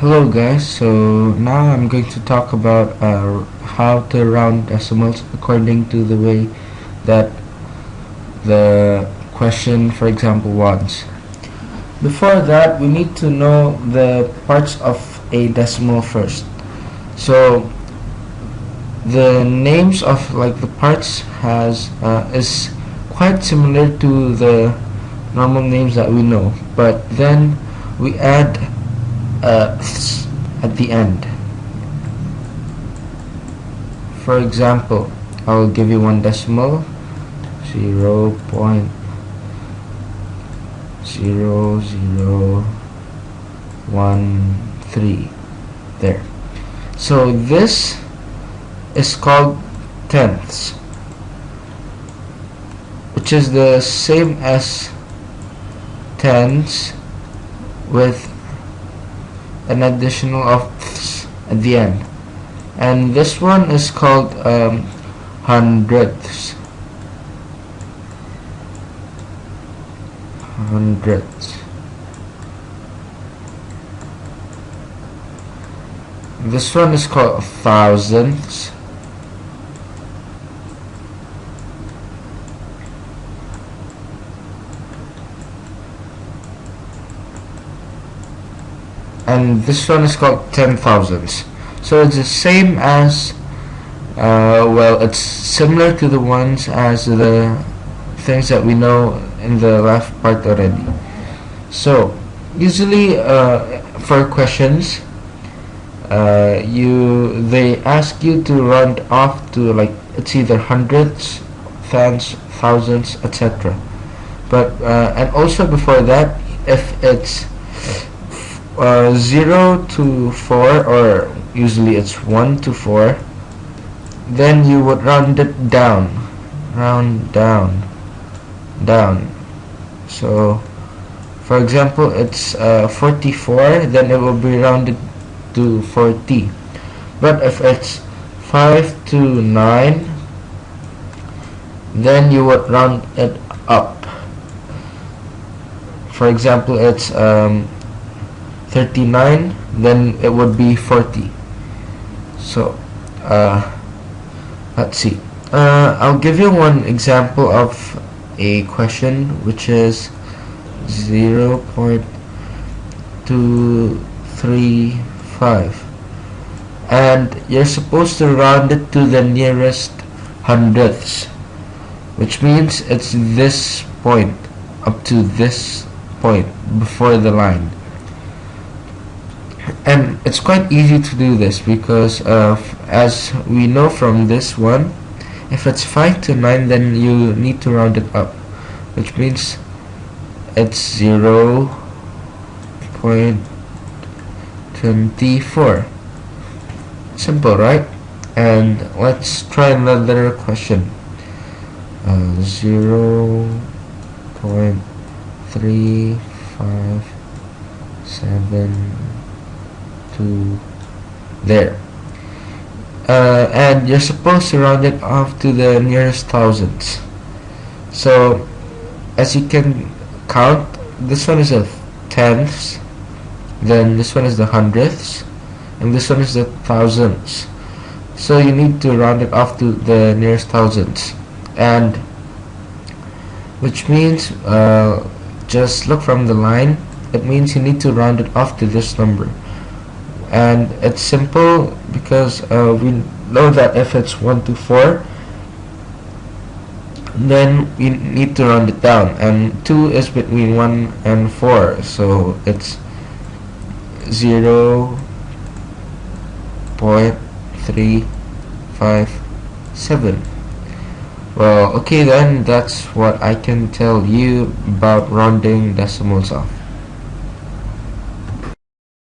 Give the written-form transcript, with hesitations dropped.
Hello guys, so now I'm going to talk about how to round decimals according to the way that the question, for example, wants. Before that, we need to know the parts of a decimal first. So the names of the parts is quite similar to the normal names that we know, but then we add at the end. For example, I'll give you one decimal, 0.0013 there. So this is called tenths, which is the same as tens with an additional of at the end, and this one is called hundredths. This one is called thousandths. And this one is called 10,000ths. So it's the same as it's similar to the ones as the things that we know in the last part already. So usually for questions they ask you to round off to it's either hundredths, tens, thousands, etc. But and also before that, if it's 0 to 4, or usually it's 1 to 4, then you would round it down. So for example, it's 44, then it will be rounded to 40. But if it's 5 to 9, then you would round it up. For example, it's 39, then it would be 40. So let's see, I'll give you one example of a question, which is 0.235, and you're supposed to round it to the nearest hundredths, which means it's this point up to this point before the line. And it's quite easy to do this because as we know from this one, if it's 5 to 9, then you need to round it up, which means it's 0.24. Simple, right? And let's try another question. 0.3572 there. And you're supposed to round it off to the nearest thousands. So as you can count, this one is the tenths, then this one is the hundredths, and this one is the thousandths. So you need to round it off to the nearest thousands, and which means just look from the line. It means you need to round it off to this number. And it's simple because we know that if it's 1 to 4, then we need to round it down, and 2 is between 1 and 4, so it's 0.357. Well, okay then, that's what I can tell you about rounding decimals off.